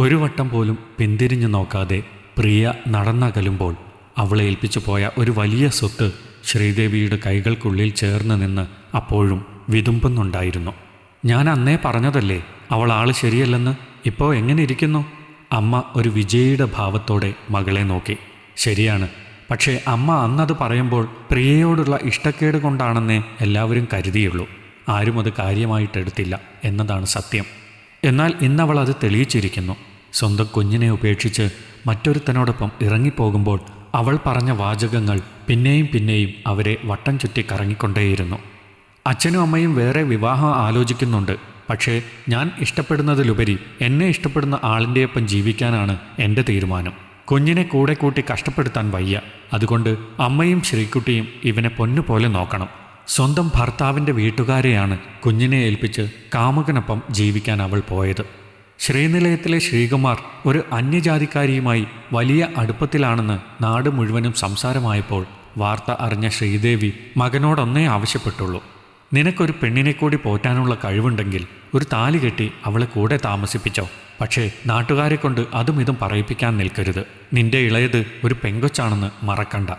ഒരു വട്ടം പോലും പിന്തിരിഞ്ഞു നോക്കാതെ പ്രിയ നടന്നകലുമ്പോൾ അവളെ ഏൽപ്പിച്ചു പോയ ഒരു വലിയ സ്വത്ത് ശ്രീദേവിയുടെ കൈകൾക്കുള്ളിൽ ചേർന്ന് നിന്ന് അപ്പോഴും വിതുമ്പുന്നുണ്ടായിരുന്നു. ഞാൻ അന്നേ പറഞ്ഞതല്ലേ അവൾ ആള് ശരിയല്ലെന്ന്. ഇപ്പോൾ എങ്ങനെ ഇരിക്കുന്നു? അമ്മ ഒരു വിജയിയുടെ ഭാവത്തോടെ മകളെ നോക്കി. ശരിയാണ്, പക്ഷേ അമ്മ അന്നത് പറയുമ്പോൾ പ്രിയയോടുള്ള ഇഷ്ടക്കേട് കൊണ്ടാണെന്നേ എല്ലാവരും കരുതിയുള്ളൂ. ആരും അത് കാര്യമായിട്ടെടുത്തില്ല എന്നതാണ് സത്യം. എന്നാൽ ഇന്നവൾ അത് തെളിയിച്ചിരിക്കുന്നു. സ്വന്തം കുഞ്ഞിനെ ഉപേക്ഷിച്ച് മറ്റൊരുത്തനോടൊപ്പം ഇറങ്ങിപ്പോകുമ്പോൾ അവൾ പറഞ്ഞ വാചകങ്ങൾ പിന്നെയും പിന്നെയും അവരെ വട്ടം ചുറ്റി കറങ്ങിക്കൊണ്ടേയിരുന്നു. അച്ഛനും അമ്മയും വേറെ വിവാഹം ആലോചിക്കുന്നുണ്ട്. പക്ഷേ ഞാൻ ഇഷ്ടപ്പെടുന്നതിലുപരി എന്നെ ഇഷ്ടപ്പെടുന്ന ആളിൻ്റെയൊപ്പം ജീവിക്കാനാണ് എൻ്റെ തീരുമാനം. കുഞ്ഞിനെ കൂടെ കൂട്ടി കഷ്ടപ്പെടുത്താൻ വയ്യ. അതുകൊണ്ട് അമ്മയും ശ്രീകുട്ടിയും ഇവനെ പൊന്നുപോലെ നോക്കണം. സ്വന്തം ഭർത്താവിൻ്റെ വീട്ടുകാരെയാണ് കുഞ്ഞിനെ ഏൽപ്പിച്ച് കാമുകനൊപ്പം ജീവിക്കാൻ അവൾ പോയത്. ശ്രീനിലയത്തിലെ ശ്രീകുമാർ ഒരു അന്യജാതിക്കാരിയുമായി വലിയ അടുപ്പത്തിലാണെന്ന് നാട് മുഴുവനും സംസാരമായപ്പോൾ വാർത്ത അറിഞ്ഞ ശ്രീദേവി മകനോടൊന്നേ ആവശ്യപ്പെട്ടുള്ളൂ. നിനക്കൊരു പെണ്ണിനെ കൂടി പോറ്റാനുള്ള കഴിവുണ്ടെങ്കിൽ ഒരു താലി കെട്ടി അവളെ കൂടെ താമസിപ്പിച്ചോ. പക്ഷേ നാട്ടുകാരെ കൊണ്ട് അതും ഇതും പറയിപ്പിക്കാൻ നിൽക്കരുത്. നിന്റെ ഇളയത് ഒരു പെങ്കൊച്ചാണെന്ന് മറക്കണ്ട.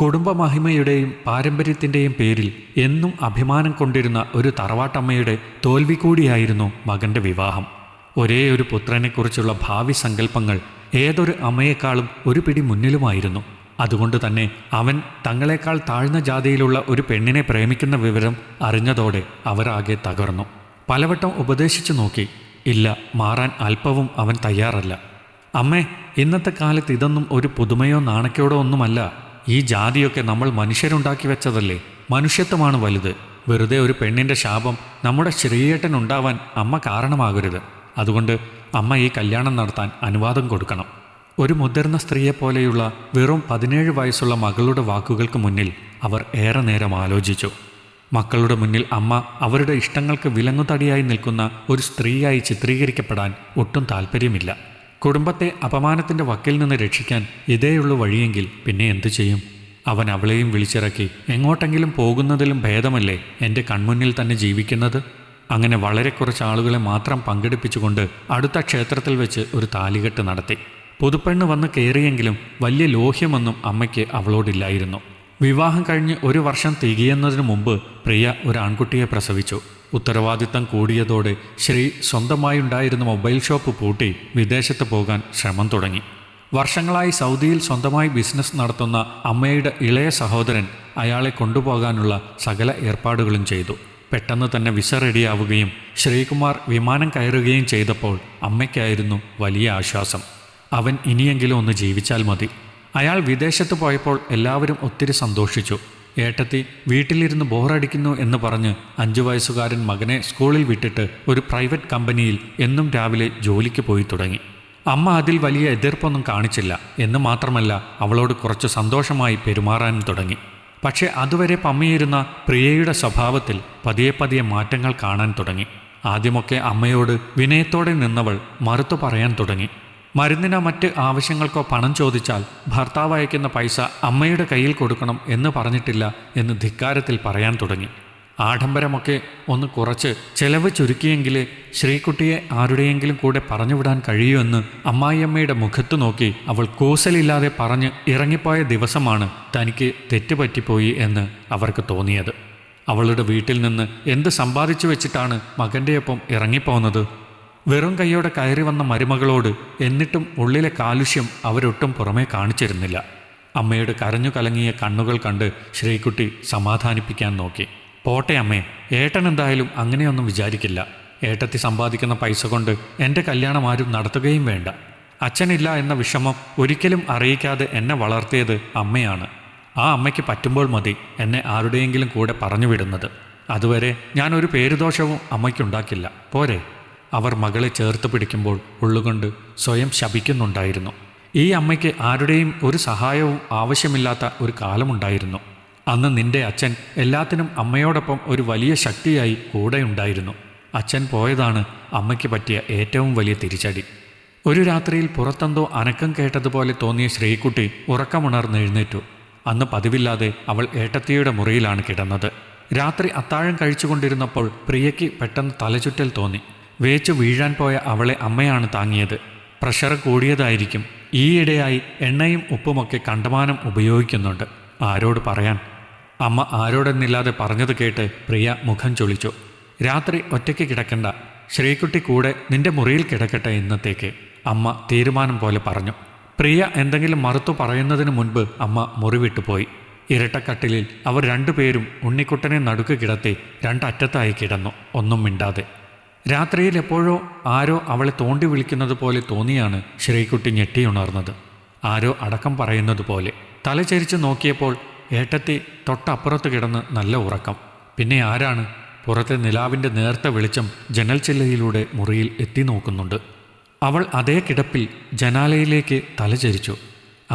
കുടുംബമഹിമയുടെയും പാരമ്പര്യത്തിൻ്റെയും പേരിൽ എന്നും അഭിമാനം കൊണ്ടിരുന്ന ഒരു തറവാട്ടമ്മയുടെ തോൽവി കൂടിയായിരുന്നു മകൻ്റെ വിവാഹം. ഒരേ ഒരു പുത്രനെക്കുറിച്ചുള്ള ഭാവി സങ്കല്പങ്ങൾ ഏതൊരു അമ്മയെക്കാളും ഒരു പിടി മുന്നിലുമായിരുന്നു. അതുകൊണ്ട് തന്നെ അവൻ തങ്ങളെക്കാൾ താഴ്ന്ന ജാതിയിലുള്ള ഒരു പെണ്ണിനെ പ്രേമിക്കുന്ന വിവരം അറിഞ്ഞതോടെ അവരാകെ തകർന്നു. പലവട്ടം ഉപദേശിച്ചു നോക്കി. ഇല്ല, മാറാൻ അല്പവും അവൻ തയ്യാറല്ല. അമ്മേ, ഇന്നത്തെ കാലത്ത് ഇതൊന്നും ഒരു പുതുമയോ നാണക്കേടോ ഒന്നുമല്ല. ഈ ജാതിയൊക്കെ നമ്മൾ മനുഷ്യരുണ്ടാക്കി വെച്ചതല്ലേ. മനുഷ്യത്വമാണ് വലുത്. വെറുതെ ഒരു പെണ്ണിൻ്റെ ശാപം നമ്മുടെ ശ്രീയേട്ടനുണ്ടാവാൻ അമ്മ കാരണമാകരുത്. അതുകൊണ്ട് അമ്മ ഈ കല്യാണം നടത്താൻ അനുവാദം കൊടുക്കണം. ഒരു മുതിർന്ന സ്ത്രീയെപ്പോലെയുള്ള വെറും 17 വയസ്സുള്ള മകളുടെ വാക്കുകൾക്ക് മുന്നിൽ അവർ ഏറെ നേരം ആലോചിച്ചു. മക്കളുടെ മുന്നിൽ അമ്മ അവരുടെ ഇഷ്ടങ്ങൾക്ക് വിലങ്ങുതടിയായി നിൽക്കുന്ന ഒരു സ്ത്രീയായി ചിത്രീകരിക്കപ്പെടാൻ ഒട്ടും താല്പര്യമില്ല. കുടുംബത്തെ അപമാനത്തിൻ്റെ വക്കിൽ നിന്ന് രക്ഷിക്കാൻ ഇതേയുള്ളൂ വഴിയെങ്കിൽ പിന്നെ എന്തു ചെയ്യും? അവൻ അവളെയും വിളിച്ചിറക്കി എങ്ങോട്ടെങ്കിലും പോകുന്നതിലും ഭേദമല്ലേ എൻ്റെ കൺമുന്നിൽ തന്നെ ജീവിക്കുന്നത്. അങ്ങനെ വളരെ കുറച്ച് ആളുകളെ മാത്രം പങ്കെടുപ്പിച്ചുകൊണ്ട് അടുത്ത ക്ഷേത്രത്തിൽ വെച്ച് ഒരു താലികെട്ട് നടത്തി. പുതുപ്പെണ്ണ് വന്ന് കയറിയെങ്കിലും വലിയ ലോഹ്യമൊന്നും അമ്മയ്ക്ക് അവളോടില്ലായിരുന്നു. വിവാഹം കഴിഞ്ഞ് 1 വർഷം തികയുന്നതിന് മുമ്പ് പ്രിയ ഒരു ആൺകുട്ടിയെ പ്രസവിച്ചു. ഉത്തരവാദിത്തം കൂടിയതോടെ ശ്രീ സ്വന്തമായുണ്ടായിരുന്ന മൊബൈൽ ഷോപ്പ് പൂട്ടി വിദേശത്ത് പോകാൻ ശ്രമം തുടങ്ങി. വർഷങ്ങളായി സൗദിയിൽ സ്വന്തമായി ബിസിനസ് നടത്തുന്ന അമ്മയുടെ ഇളയ സഹോദരൻ അയാളെ കൊണ്ടുപോകാനുള്ള സകല ഏർപ്പാടുകളും ചെയ്തു. പെട്ടെന്ന് തന്നെ വിസ റെഡിയാവുകയും ശ്രീകുമാർ വിമാനം കയറുകയും ചെയ്തപ്പോൾ അമ്മയ്ക്കായിരുന്നു വലിയ ആശ്വാസം. അവൻ ഇനിയെങ്കിലും ഒന്ന് ജീവിച്ചാൽ മതി. അയാൾ വിദേശത്ത് പോയപ്പോൾ എല്ലാവരും ഒത്തിരി സന്തോഷിച്ചു. ഏട്ടത്തി വീട്ടിലിരുന്ന് ബോറടിക്കുന്നു എന്ന് പറഞ്ഞ് 5 വയസ്സുകാരൻ മകനെ സ്കൂളിൽ വിട്ടിട്ട് ഒരു പ്രൈവറ്റ് കമ്പനിയിൽ എന്നും രാവിലെ ജോലിക്ക് പോയി തുടങ്ങി. അമ്മ അതിൽ വലിയ എതിർപ്പൊന്നും കാണിച്ചില്ല. എന്ന് മാത്രമല്ല അവളോട് കുറച്ച് സന്തോഷമായി പെരുമാറാനും തുടങ്ങി. പക്ഷേ അതുവരെ പമ്മിയിരുന്ന പ്രിയയുടെ സ്വഭാവത്തിൽ പതിയെ പതിയെ മാറ്റങ്ങൾ കാണാൻ തുടങ്ങി. ആദ്യമൊക്കെ അമ്മയോട് വിനയത്തോടെ നിന്നവൾ മറുത്തു പറയാൻ തുടങ്ങി. മരുന്നിനോ മറ്റ് ആവശ്യങ്ങൾക്കോ പണം ചോദിച്ചാൽ ഭർത്താവ് അയക്കുന്ന പൈസ അമ്മയുടെ കയ്യിൽ കൊടുക്കണം എന്ന് പറഞ്ഞിട്ടില്ല എന്ന് ധിക്കാരത്തിൽ പറയാൻ തുടങ്ങി. ആഡംബരമൊക്കെ ഒന്ന് കുറച്ച് ചെലവ് ചുരുക്കിയെങ്കിലേ ശ്രീകുട്ടിയെ ആരുടെയെങ്കിലും കൂടെ പറഞ്ഞുവിടാൻ കഴിയുമെന്ന് അമ്മായിയമ്മയുടെ മുഖത്തു നോക്കി അവൾ കൂസലില്ലാതെ പറഞ്ഞ് ഇറങ്ങിപ്പോയ ദിവസമാണ് തനിക്ക് തെറ്റുപറ്റിപ്പോയി എന്ന് അവർക്ക് തോന്നിയത്. അവളുടെ വീട്ടിൽ നിന്ന് എന്ത് സമ്പാദിച്ചു വെച്ചിട്ടാണ് മകൻ്റെയൊപ്പം ഇറങ്ങിപ്പോകുന്നത്? വെറും കൈയോടെ കയറി വന്ന മരുമകളോട് എന്നിട്ടും ഉള്ളിലെ കാലുഷ്യം അവരൊട്ടും പുറമേ കാണിച്ചിരുന്നില്ല. അമ്മയുടെ കരഞ്ഞു കലങ്ങിയ കണ്ണുകൾ കണ്ട് ശ്രീകുട്ടി സമാധാനിപ്പിക്കാൻ നോക്കി. പോട്ടെ അമ്മേ, ഏട്ടൻ എന്തായാലും അങ്ങനെയൊന്നും വിചാരിക്കില്ല. ഏട്ടത്തി സമ്പാദിക്കുന്ന പൈസ കൊണ്ട് എൻ്റെ കല്യാണം ആരും നടത്തുകയും വേണ്ട. അച്ഛനില്ല എന്ന വിഷമം ഒരിക്കലും അറിയിക്കാതെ എന്നെ വളർത്തിയത് അമ്മയാണ്. ആ അമ്മയ്ക്ക് പറ്റുമ്പോൾ മതി എന്നെ ആരുടെയെങ്കിലും കൂടെ പറഞ്ഞു വിടുന്നത്. അതുവരെ ഞാനൊരു പേരുദോഷവും അമ്മയ്ക്കുണ്ടാക്കില്ല. പോരെ? അവർ മകളെ ചേർത്ത് പിടിക്കുമ്പോൾ ഉള്ളുകൊണ്ട് സ്വയം ശപിക്കുന്നുണ്ടായിരുന്നു. ഈ അമ്മയ്ക്ക് ആരുടെയും ഒരു സഹായവും ആവശ്യമില്ലാത്ത ഒരു കാലമുണ്ടായിരുന്നു. അന്ന് നിന്റെ അച്ഛൻ എല്ലാത്തിനും അമ്മയോടൊപ്പം ഒരു വലിയ ശക്തിയായി കൂടെയുണ്ടായിരുന്നു. അച്ഛൻ പോയതാണ് അമ്മയ്ക്ക് പറ്റിയ ഏറ്റവും വലിയ തിരിച്ചടി. ഒരു രാത്രിയിൽ പുറത്തെന്തോ അനക്കം കേട്ടതുപോലെ തോന്നിയ ശ്രീകുട്ടി ഉറക്കമുണർന്നെഴുന്നേറ്റു. അന്ന് പതിവില്ലാതെ അവൾ ഏട്ടത്തിയുടെ മുറിയിലാണ് കിടന്നത്. രാത്രി അത്താഴം കഴിച്ചുകൊണ്ടിരുന്നപ്പോൾ പ്രിയയ്ക്ക് പെട്ടെന്ന് തലചുറ്റൽ തോന്നി. വേച്ചു വീഴാൻ പോയ അവളെ അമ്മയാണ് താങ്ങിയത്. പ്രഷർ കൂടിയതായിരിക്കും. ഈയിടെയായി എണ്ണയും ഉപ്പുമൊക്കെ കണ്ടമാനം ഉപയോഗിക്കുന്നുണ്ട്. ആരോട് പറയാൻ? അമ്മ ആരോടെന്നില്ലാതെ പറഞ്ഞത് കേട്ട് പ്രിയ മുഖം ചൊളിച്ചു. രാത്രി ഒറ്റയ്ക്ക് കിടക്കണ്ട, ശ്രീകുട്ടി കൂടെ നിന്റെ മുറിയിൽ കിടക്കട്ടെ ഇന്നത്തേക്ക്, അമ്മ തീരുമാനം പോലെ പറഞ്ഞു. പ്രിയ എന്തെങ്കിലും മറുത്തു പറയുന്നതിന് മുൻപ് അമ്മ മുറി വിട്ടുപോയി. ഇരട്ടക്കട്ടിലിൽ അവർ രണ്ടുപേരും ഉണ്ണിക്കുട്ടനെ നടുക്ക് കിടത്തി രണ്ടറ്റത്തായി കിടന്നു, ഒന്നും മിണ്ടാതെ. രാത്രിയിൽ എപ്പോഴോ ആരോ അവളെ തോണ്ടി വിളിക്കുന്നത് പോലെ തോന്നിയാണ് ശ്രീകുട്ടി ഞെട്ടിയുണർന്നത്. ആരോ അടക്കം പറയുന്നത് പോലെ. തലചരിച്ച് നോക്കിയപ്പോൾ ഏട്ടത്തി തൊട്ടപ്പുറത്ത് കിടന്ന് നല്ല ഉറക്കം. പിന്നെ ആരാണ്? പുറത്തെ നിലാവിൻ്റെ നേർത്ത വെളിച്ചം ജനൽ ചില്ലയിലൂടെ മുറിയിൽ എത്തി നോക്കുന്നുണ്ട്. അവൾ അതേ കിടപ്പിൽ ജനാലയിലേക്ക് തലചരിച്ചു.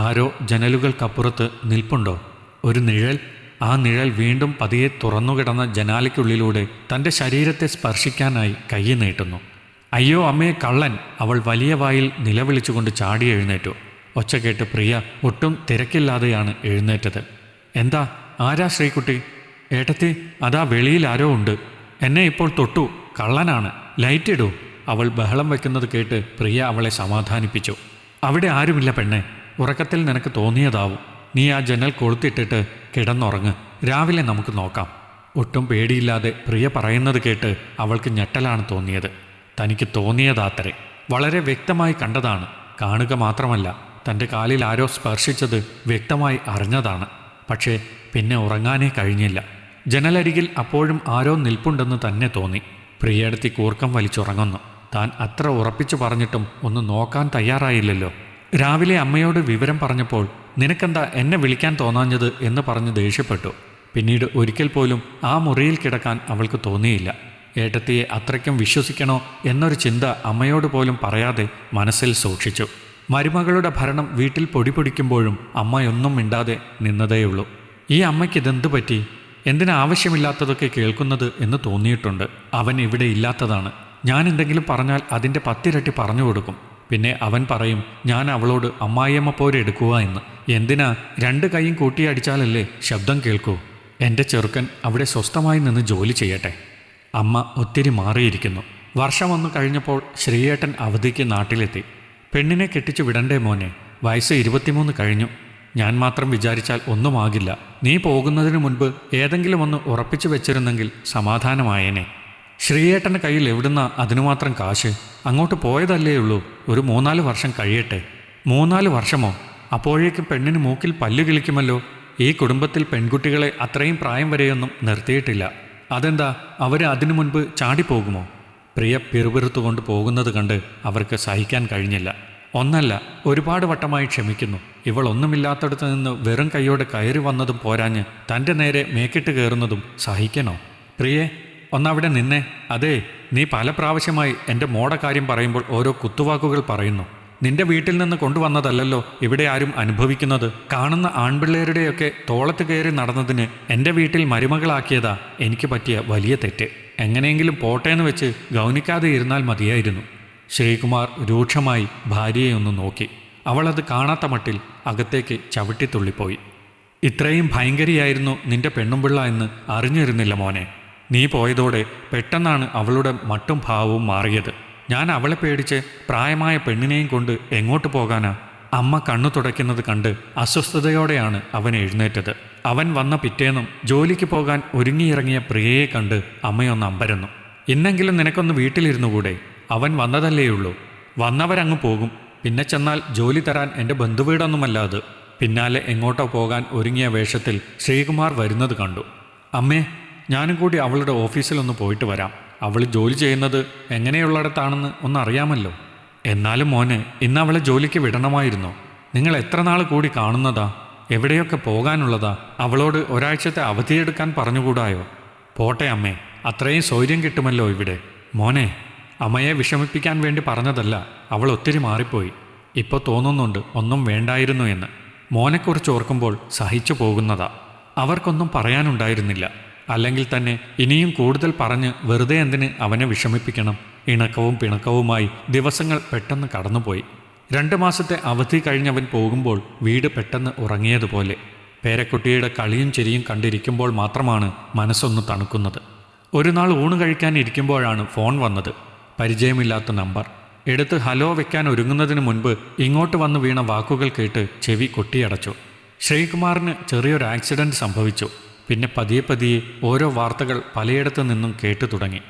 ആരോ ജനലുകൾക്കപ്പുറത്ത് നിൽപ്പുണ്ടോ? ഒരു നിഴൽ. ആ നിഴൽ വീണ്ടും പതിയെ തുറന്നുകിടന്ന ജനാലയ്ക്കുള്ളിലൂടെ തൻ്റെ ശരീരത്തെ സ്പർശിക്കാനായി കൈ നീട്ടുന്നു. അയ്യോ അമ്മേ, കള്ളൻ! അവൾ വലിയ വായിൽ നിലവിളിച്ചുകൊണ്ട് ചാടി എഴുന്നേറ്റു. ഒച്ച കേട്ട് പ്രിയ ഒട്ടും തിരക്കില്ലാതെയാണ് എഴുന്നേറ്റത്. എന്താ? ആരാ ശ്രീകുട്ടി? ഏട്ടത്തി, അതാ വെളിയിൽ ആരോ ഉണ്ട്. എന്നെ ഇപ്പോൾ തൊട്ടു. കള്ളനാണ്. ലൈറ്റ് ഇടൂ. അവൾ ബഹളം വയ്ക്കുന്നത് കേട്ട് പ്രിയ അവളെ സമാധാനിപ്പിച്ചു. അവിടെ ആരുമില്ല പെണ്ണെ. ഉറക്കത്തിൽ നിനക്ക് തോന്നിയതാവും. നീ ആ ജനൽ കൊളുത്തിട്ടിട്ട് കിടന്നുറങ്ങ്. രാവിലെ നമുക്ക് നോക്കാം. ഒട്ടും പേടിയില്ലാതെ പ്രിയ പറയുന്നത് കേട്ട് അവൾക്ക് ഞെട്ടലാണ് തോന്നിയത്. തനിക്ക് തോന്നിയതാത്രേ. വളരെ വ്യക്തമായി കണ്ടതാണ്. കാണുക മാത്രമല്ല, തൻ്റെ കാലിൽ ആരോ സ്പർശിച്ചത് വ്യക്തമായി അറിഞ്ഞതാണ്. പക്ഷേ പിന്നെ ഉറങ്ങാനേ കഴിഞ്ഞില്ല. ജനലരികിൽ അപ്പോഴും ആരോ നിൽപ്പുണ്ടെന്ന് തന്നെ തോന്നി. പ്രിയയെടുത്തി കൂർക്കം വലിച്ചുറങ്ങുന്നു. താൻ അത്ര ഉറപ്പിച്ചു പറഞ്ഞിട്ടും ഒന്ന് നോക്കാൻ തയ്യാറായില്ലല്ലോ. രാവിലെ അമ്മയോട് വിവരം പറഞ്ഞപ്പോൾ നിനക്കെന്താ എന്നെ വിളിക്കാൻ തോന്നാഞ്ഞത് എന്ന് പറഞ്ഞ് ദേഷ്യപ്പെട്ടു. പിന്നീട് ഒരിക്കൽ പോലും ആ മുറിയിൽ കിടക്കാൻ അവൾക്ക് തോന്നിയില്ല. ഏട്ടത്തിയെ അത്രയ്ക്കും വിശ്വസിക്കണോ എന്നൊരു ചിന്ത അമ്മയോട് പോലും പറയാതെ മനസ്സിൽ സൂക്ഷിച്ചു. മരുമകളുടെ ഭരണം വീട്ടിൽ പൊടിപൊടിക്കുമ്പോഴും അമ്മയൊന്നും മിണ്ടാതെ നിന്നതേയുള്ളൂ. ഈ അമ്മയ്ക്കിതെന്തു പറ്റി? എന്തിനാവശ്യമില്ലാത്തതൊക്കെ കേൾക്കുന്നത് എന്ന് തോന്നിയിട്ടുണ്ട്. അവൻ ഇവിടെ ഇല്ലാത്തതാണ്. ഞാൻ എന്തെങ്കിലും പറഞ്ഞാൽ അതിൻ്റെ 10 ഇരട്ടി പറഞ്ഞു കൊടുക്കും. പിന്നെ അവൻ പറയും ഞാൻ അവളോട് അമ്മായിയമ്മ പോരെ എടുക്കുക എന്ന്. എന്തിനാ? 2 കൈയും കൂട്ടിയടിച്ചാലല്ലേ ശബ്ദം കേൾക്കൂ. എൻ്റെ ചെറുക്കൻ അവിടെ സ്വസ്ഥമായി നിന്ന് ജോലി ചെയ്യട്ടെ. അമ്മ ഒത്തിരി മാറിയിരിക്കുന്നു. വർഷം 1 കഴിഞ്ഞപ്പോൾ ശ്രീയേട്ടൻ അവധിക്ക് നാട്ടിലെത്തി. പെണ്ണിനെ കെട്ടിച്ചു വിടണ്ടേ മോനെ? വയസ്സ് 23 കഴിഞ്ഞു. ഞാൻ മാത്രം വിചാരിച്ചാൽ ഒന്നുമാകില്ല. നീ പോകുന്നതിന് മുൻപ് ഏതെങ്കിലും ഒന്ന് ഉറപ്പിച്ചു വെച്ചിരുന്നെങ്കിൽ സമാധാനമായേനെ. ശ്രീയേട്ടൻ്റെ കയ്യിൽ എവിടുന്ന അതിനുമാത്രം കാശ്? അങ്ങോട്ട് പോയതല്ലേയുള്ളൂ. ഒരു 3-4 വർഷം കഴിയട്ടെ. 3-4 വർഷമോ? അപ്പോഴേക്കും പെണ്ണിന് മൂക്കിൽ പല്ലു കിളിക്കുമല്ലോ. ഈ കുടുംബത്തിൽ പെൺകുട്ടികളെ അത്രയും പ്രായം വരെയൊന്നും നിർത്തിയിട്ടില്ല. അതെന്താ, അവർ അതിനു മുൻപ് ചാടിപ്പോകുമോ? പ്രിയ പിറുപിറുത്തുകൊണ്ട് പോകുന്നത് കണ്ട് അവർക്ക് സഹിക്കാൻ കഴിഞ്ഞില്ല. ഒന്നല്ല, ഒരുപാട് വട്ടമായി ക്ഷമിക്കുന്നു. ഇവൾ ഒന്നുമില്ലാത്തടത്ത് നിന്ന് വെറും കൈയോടെ കയറി വന്നതും പോരാഞ്ഞ് തൻ്റെ നേരെ മേക്കിട്ട് കയറുന്നതും സഹിക്കണോ? പ്രിയേ, ഒന്നവിടെ നിന്നെ. അതെ, നീ പല പ്രാവശ്യമായി എൻ്റെ മോടെ കാര്യം പറയുമ്പോൾ ഓരോ കുത്തുവാക്കുകൾ പറയുന്നു. നിന്റെ വീട്ടിൽ നിന്ന് കൊണ്ടുവന്നതല്ലല്ലോ ഇവിടെ ആരും അനുഭവിക്കുന്നത്. കാണുന്ന ആൺപിള്ളേരുടെയൊക്കെ തോളത്ത് കയറി നടന്നതിന് എൻ്റെ വീട്ടിൽ മരുമകളാക്കിയതാ എനിക്ക് പറ്റിയ വലിയ തെറ്റ്. എങ്ങനെയെങ്കിലും പോട്ടേന്ന് വെച്ച് ഗൗനിക്കാതെ ഇരുന്നാൽ മതിയായിരുന്നു. ശ്രീകുമാർ രൂക്ഷമായി ഭാര്യയെ ഒന്ന് നോക്കി. അവളത് കാണാത്ത മട്ടിൽ അകത്തേക്ക് ചവിട്ടിത്തുള്ളിപ്പോയി. ഇത്രയും ഭയങ്കരിയായിരുന്നു നിന്റെ പെണ്ണുമ്പിള്ള എന്ന് അറിഞ്ഞിരുന്നില്ല മോനെ. നീ പോയതോടെ പെട്ടെന്നാണ് അവളുടെ മട്ടും ഭാവവും മാറിയത്. ഞാൻ അവളെ പേടിച്ച് പ്രായമായ പെണ്ണിനെയും കൊണ്ട് എങ്ങോട്ട് പോകാനാ? അമ്മ കണ്ണു തുടയ്ക്കുന്നത് കണ്ട് അസ്വസ്ഥതയോടെയാണ് അവൻ എഴുന്നേറ്റത്. അവൻ വന്ന പിറ്റേന്നും ജോലിക്ക് പോകാൻ ഒരുങ്ങിയിറങ്ങിയ പ്രിയയെ കണ്ട് അമ്മയൊന്ന് അമ്പരന്നു. ഇന്നെങ്കിലും നിനക്കൊന്ന് വീട്ടിലിരുന്നുകൂടെ? അവൻ വന്നതല്ലേയുള്ളൂ. വന്നവരങ്ങ് പോകും. പിന്നെ ചെന്നാൽ ജോലി തരാൻ എൻ്റെ ബന്ധുവീടൊന്നുമല്ല അത്. പിന്നാലെ എങ്ങോട്ടോ പോകാൻ ഒരുങ്ങിയ വേഷത്തിൽ ശ്രീകുമാർ വരുന്നത് കണ്ടു. അമ്മേ, ഞാനും കൂടി അവളുടെ ഓഫീസിലൊന്ന് പോയിട്ട് വരാം. അവൾ ജോലി ചെയ്യുന്നത് എങ്ങനെയുള്ളിടത്താണെന്ന് ഒന്നറിയാമല്ലോ. എന്നാലും മോനെ, ഇന്ന് അവളെ ജോലിക്ക് വിടണമായിരുന്നു. നിങ്ങൾ എത്ര നാൾ കൂടി കാണുന്നതാ? എവിടെയൊക്കെ പോകാനുള്ളതാ? അവളോട് ഒരാഴ്ചത്തെ അവധിയെടുക്കാൻ പറഞ്ഞുകൂടായോ? പോട്ടെ അമ്മേ, അത്രയും സൗകര്യം കിട്ടുമല്ലോ ഇവിടെ. മോനെ, അമ്മയെ വിഷമിപ്പിക്കാൻ വേണ്ടി പറഞ്ഞതല്ല. അവൾ ഒത്തിരി മാറിപ്പോയി. ഇപ്പോൾ തോന്നുന്നുണ്ട് ഒന്നും വേണ്ടായിരുന്നു എന്ന്. മോനെക്കുറിച്ച് ഓർക്കുമ്പോൾ സഹിച്ചു പോകുന്നതാ. അവർക്കൊന്നും പറയാനുണ്ടായിരുന്നില്ല. അല്ലെങ്കിൽ തന്നെ ഇനിയും കൂടുതൽ പറഞ്ഞ് വെറുതെ എന്തിന് അവനെ വിഷമിപ്പിക്കണം? ഇണക്കവും പിണക്കവുമായി ദിവസങ്ങൾ പെട്ടെന്ന് കടന്നുപോയി. 2 മാസത്തെ അവധി കഴിഞ്ഞവൻ പോകുമ്പോൾ വീട് പെട്ടെന്ന് ഉറങ്ങിയതുപോലെ. പേരക്കുട്ടിയുടെ കളിയും ചിരിയും കണ്ടിരിക്കുമ്പോൾ മാത്രമാണ് മനസ്സൊന്ന് തണുക്കുന്നത്. ഒരു നാൾ ഊണ് കഴിക്കാനിരിക്കുമ്പോഴാണ് ഫോൺ വന്നത്. പരിചയമില്ലാത്ത നമ്പർ. എടുത്ത് ഹലോ വെക്കാൻ ഒരുങ്ങുന്നതിന് മുൻപ് ഇങ്ങോട്ട് വന്നു വീണ വാക്കുകൾ കേട്ട് ചെവി കൊട്ടിയടച്ചു. ശ്രീകുമാറിന് ചെറിയൊരു ആക്സിഡന്റ് സംഭവിച്ചു. പിന്നെ പതിയെ പതിയെ ഓരോ വാർത്തകൾ പലയിടത്തു നിന്നും കേട്ടു തുടങ്ങി.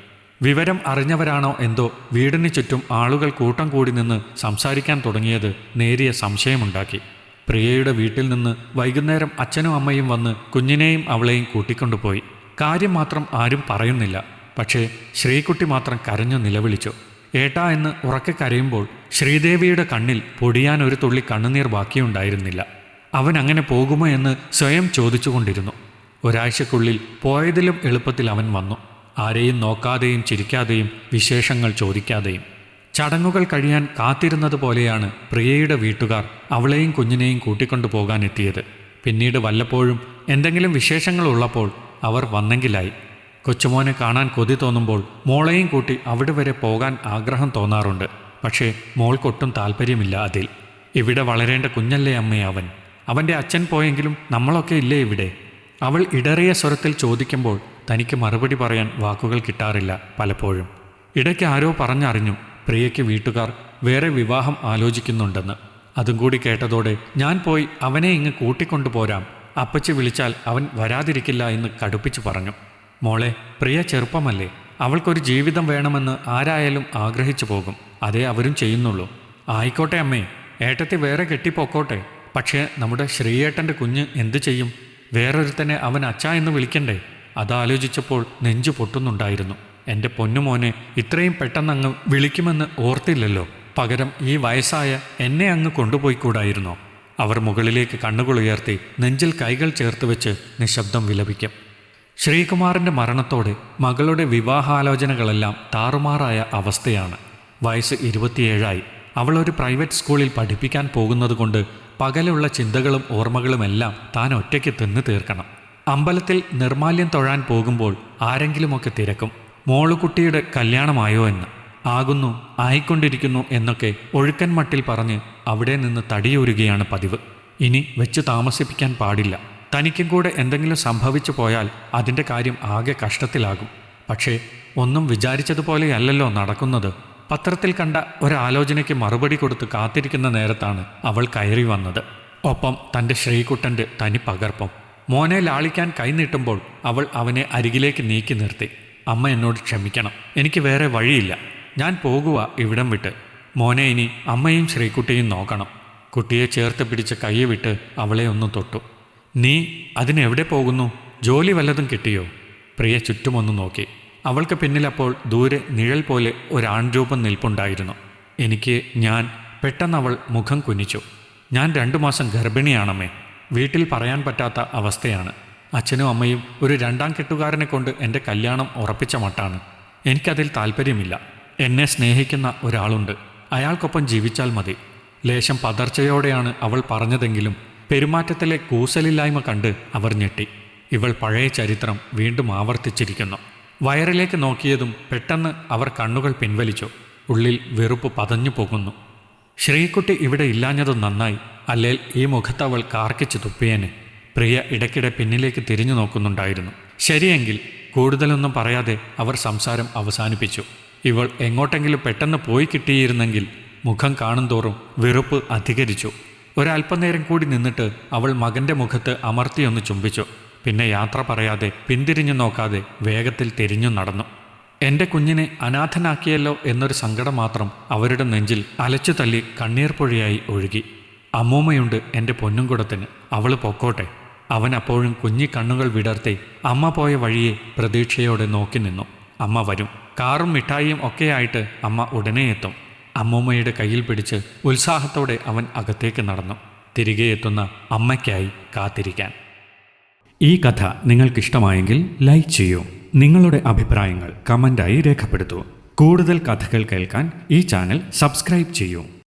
വിവരം അറിഞ്ഞവരാണോ എന്തോ വീടിന് ചുറ്റും ആളുകൾ കൂട്ടം കൂടി നിന്ന് സംസാരിക്കാൻ തുടങ്ങിയത് നേരിയ സംശയമുണ്ടാക്കി. പ്രിയയുടെ വീട്ടിൽ നിന്ന് വൈകുന്നേരം അച്ഛനും അമ്മയും വന്ന് കുഞ്ഞിനെയും അവളെയും കൂട്ടിക്കൊണ്ടുപോയി. കാര്യം മാത്രം ആരും പറയുന്നില്ല. പക്ഷേ ശ്രീകുട്ടി മാത്രം കരഞ്ഞു നിലവിളിച്ചു. ഏട്ടാ എന്ന് ഉറക്കെ കരയുമ്പോൾ ശ്രീദേവിയുടെ കണ്ണിൽ പൊടിയാൻ ഒരു തുള്ളി കണ്ണുനീർ ബാക്കിയുണ്ടായിരുന്നില്ല. അവൻ അങ്ങനെ പോകുമോ എന്ന് സ്വയം ചോദിച്ചുകൊണ്ടിരുന്നു. ഒരാഴ്ചക്കുള്ളിൽ പോയതിലും എളുപ്പത്തിൽ അവൻ വന്നു. ആരെയും നോക്കാതെയും ചിരിക്കാതെയും വിശേഷങ്ങൾ ചോദിക്കാതെയും. ചടങ്ങുകൾ കഴിയാൻ കാത്തിരുന്നത് പോലെയാണ് പ്രിയയുടെ വീട്ടുകാർ അവളെയും കുഞ്ഞിനെയും കൂട്ടിക്കൊണ്ടു പോകാനെത്തിയത്. പിന്നീട് വല്ലപ്പോഴും എന്തെങ്കിലും വിശേഷങ്ങൾ ഉള്ളപ്പോൾ അവർ വന്നെങ്കിലായി. കൊച്ചുമോനെ കാണാൻ കൊതി തോന്നുമ്പോൾ മോളെയും കൂട്ടി അവിടെ വരെ പോകാൻ ആഗ്രഹം തോന്നാറുണ്ട്. പക്ഷേ മോൾക്കൊട്ടും താല്പര്യമില്ല അതിൽ. ഇവിടെ വളരേണ്ട കുഞ്ഞല്ലേ അമ്മേ അവൻ. അവൻ്റെ അച്ഛൻ പോയെങ്കിലും നമ്മളൊക്കെ ഇല്ലേ ഇവിടെ? അവൾ ഇടറിയ സ്വരത്തിൽ ചോദിക്കുമ്പോൾ തനിക്ക് മറുപടി പറയാൻ വാക്കുകൾ കിട്ടാറില്ല പലപ്പോഴും. ഇടയ്ക്ക് ആരോ പറഞ്ഞറിഞ്ഞു പ്രിയയ്ക്ക് വീട്ടുകാർ വേറെ വിവാഹം ആലോചിക്കുന്നുണ്ടെന്ന്. അതും കൂടി കേട്ടതോടെ ഞാൻ പോയി അവനെ ഇങ്ങ് കൂട്ടിക്കൊണ്ടുപോരാം, അപ്പച്ചി വിളിച്ചാൽ അവൻ വരാതിരിക്കില്ല എന്ന് കടുപ്പിച്ചു പറഞ്ഞു. മോളെ, പ്രിയ ചെറുപ്പമല്ലേ, അവൾക്കൊരു ജീവിതം വേണമെന്ന് ആരായാലും ആഗ്രഹിച്ചു പോകും. അതേ അവരും ചെയ്യുന്നുള്ളൂ. ആയിക്കോട്ടെ അമ്മേ, ഏട്ടത്തി വേറെ കെട്ടിപ്പോക്കോട്ടെ. പക്ഷേ നമ്മുടെ ശ്രീയേട്ടൻ്റെ കുഞ്ഞ് എന്തു ചെയ്യും? വേറൊരുത്തനെ അവൻ അച്ഛ എന്ന് വിളിക്കണ്ടേ? അതാലോചിച്ചപ്പോൾ നെഞ്ചു പൊട്ടുന്നുണ്ടായിരുന്നു. എൻ്റെ പൊന്നുമോനെ ഇത്രയും പെട്ടെന്നങ്ങ് വിളിക്കുമെന്ന് ഓർത്തില്ലല്ലോ. പകരം ഈ വയസ്സായ എന്നെ അങ്ങ് കൊണ്ടുപോയിക്കൂടായിരുന്നോ? അവർ മുകളിലേക്ക് കണ്ണുകൾ ഉയർത്തി നെഞ്ചിൽ കൈകൾ ചേർത്ത് വെച്ച് നിശബ്ദം വിലപിക്കും. ശ്രീകുമാറിൻ്റെ മരണത്തോടെ മകളുടെ വിവാഹാലോചനകളെല്ലാം താറുമാറായ അവസ്ഥയാണ്. വയസ്സ് 27. അവൾ ഒരു പ്രൈവറ്റ് സ്കൂളിൽ പഠിപ്പിക്കാൻ പോകുന്നതുകൊണ്ട് പകലുള്ള ചിന്തകളും ഓർമ്മകളുമെല്ലാം താൻ ഒറ്റയ്ക്ക് തിന്നു തീർക്കണം. അമ്പലത്തിൽ നിർമാല്യം തൊഴാൻ പോകുമ്പോൾ ആരെങ്കിലുമൊക്കെ തിരക്കും, മോളുകുട്ടിയുടെ കല്യാണമായോ എന്ന്. ആകുന്നു, ആയിക്കൊണ്ടിരിക്കുന്നു എന്നൊക്കെ ഒഴുക്കൻ മട്ടിൽ പറഞ്ഞ് അവിടെ നിന്ന് തടിയൂരുകയാണ് പതിവ്. ഇനി വെച്ച് താമസിപ്പിക്കാൻ പാടില്ല. തനിക്കും കൂടെ എന്തെങ്കിലും സംഭവിച്ചു പോയാൽ അതിൻ്റെ കാര്യം ആകെ കഷ്ടത്തിലാകും. പക്ഷേ ഒന്നും വിചാരിച്ചതുപോലെയല്ലല്ലോ നടക്കുന്നത്. പത്രത്തിൽ കണ്ട ഒരാലോചനയ്ക്ക് മറുപടി കൊടുത്ത് കാത്തിരിക്കുന്ന നേരത്താണ് അവൾ കയറി വന്നത്. ഒപ്പം തൻ്റെ ശ്രീകുട്ടൻ്റെ തനി പകർപ്പം. മോനെ ലാളിക്കാൻ കൈനീട്ടുമ്പോൾ അവൾ അവനെ അരികിലേക്ക് നീക്കി നിർത്തി. അമ്മ എന്നോട് ക്ഷമിക്കണം, എനിക്ക് വേറെ വഴിയില്ല. ഞാൻ പോകുക ഇവിടം വിട്ട്. മോനെ ഇനി അമ്മയും ശ്രീകുട്ടിയും നോക്കണം. കുട്ടിയെ ചേർത്ത് പിടിച്ച് കൈ വിട്ട് അവളെ ഒന്ന് തൊട്ടു. നീ അതിനെവിടെ പോകുന്നു? ജോലി വല്ലതും കിട്ടിയോ? പ്രിയ ചുറ്റുമൊന്ന് നോക്കി. അവൾക്ക് പിന്നിലപ്പോൾ ദൂരെ നിഴൽ പോലെ ഒരാൺരൂപം നിൽപ്പുണ്ടായിരുന്നു. ഞാൻ പെട്ടെന്നവൾ മുഖം കുനിച്ചു. ഞാൻ 2 മാസം ഗർഭിണിയാണമ്മേ. വീട്ടിൽ പറയാൻ പറ്റാത്ത അവസ്ഥയാണ്. അച്ഛനും അമ്മയും ഒരു 2ാം കെട്ടുകാരനെ കൊണ്ട് എൻ്റെ കല്യാണം ഉറപ്പിച്ച മട്ടാണ്. എനിക്കതിൽ താല്പര്യമില്ല. എന്നെ സ്നേഹിക്കുന്ന ഒരാളുണ്ട്, അയാൾക്കൊപ്പം ജീവിച്ചാൽ മതി. ലേശം പതർച്ചയോടെയാണ് അവൾ പറഞ്ഞതെങ്കിലും പെരുമാറ്റത്തിലെ കൂസലില്ലായ്മ കണ്ട് അവർ ഞെട്ടി. ഇവൾ പഴയ ചരിത്രം വീണ്ടും ആവർത്തിച്ചിരിക്കുന്നു. വയറിലേക്ക് നോക്കിയതും പെട്ടെന്ന് അവർ കണ്ണുകൾ പിൻവലിച്ചു. ഉള്ളിൽ വെറുപ്പ് പതഞ്ഞു പോകുന്നു. ശ്രീകുട്ടി ഇവിടെ ഇല്ലാഞ്ഞതും നന്നായി, അല്ലേൽ ഈ മുഖത്തവൾ കാർക്കിച്ചു തുപ്പിയേനെ. പ്രിയ ഇടയ്ക്കിടെ പിന്നിലേക്ക് തിരിഞ്ഞു നോക്കുന്നുണ്ടായിരുന്നു. ശരിയെങ്കിൽ കൂടുതലൊന്നും പറയാതെ അവർ സംസാരം അവസാനിപ്പിച്ചു. ഇവൾ എങ്ങോട്ടെങ്കിലും പെട്ടെന്ന് പോയി കിട്ടിയിരുന്നെങ്കിൽ. മുഖം കാണുന്തോറും വെറുപ്പ് അധികരിച്ചു. ഒരല്പനേരം കൂടി നിന്നിട്ട് അവൾ മകൻ്റെ മുഖത്ത് അമർത്തിയൊന്ന് ചുംബിച്ചു. പിന്നെ യാത്ര പറയാതെ പിന്തിരിഞ്ഞു നോക്കാതെ വേഗത്തിൽ തിരിഞ്ഞു നടന്നു. എൻ്റെ കുഞ്ഞിനെ അനാഥനാക്കിയല്ലോ എന്നൊരു സങ്കടം മാത്രം അവരുടെ നെഞ്ചിൽ അലച്ചു തല്ലി കണ്ണീർ പൊഴിയായി ഒഴുകി. അമ്മൂമ്മയുണ്ട് എൻ്റെ പൊന്നുംകുടത്തിന്, അവൾ പൊക്കോട്ടെ. അവൻ അപ്പോഴും കുഞ്ഞി കണ്ണുകൾ വിടർത്തി അമ്മ പോയ വഴിയെ പ്രതീക്ഷയോടെ നോക്കി നിന്നു. അമ്മ വരും, കാറും മിഠായിയും ഒക്കെയായിട്ട് അമ്മ ഉടനെ എത്തും. അമ്മൂമ്മയുടെ കയ്യിൽ പിടിച്ച് ഉത്സാഹത്തോടെ അവൻ അകത്തേക്ക് നടന്നു. തിരികെ എത്തുന്ന അമ്മയ്ക്കായി കാത്തിരിക്കാൻ. ഈ കഥ നിങ്ങൾക്കിഷ്ടമായെങ്കിൽ ലൈക്ക് ചെയ്യൂ. നിങ്ങളുടെ അഭിപ്രായങ്ങൾ കമൻ്റായി രേഖപ്പെടുത്തൂ. കൂടുതൽ കഥകൾ കേൾക്കാൻ ഈ ചാനൽ സബ്സ്ക്രൈബ് ചെയ്യൂ.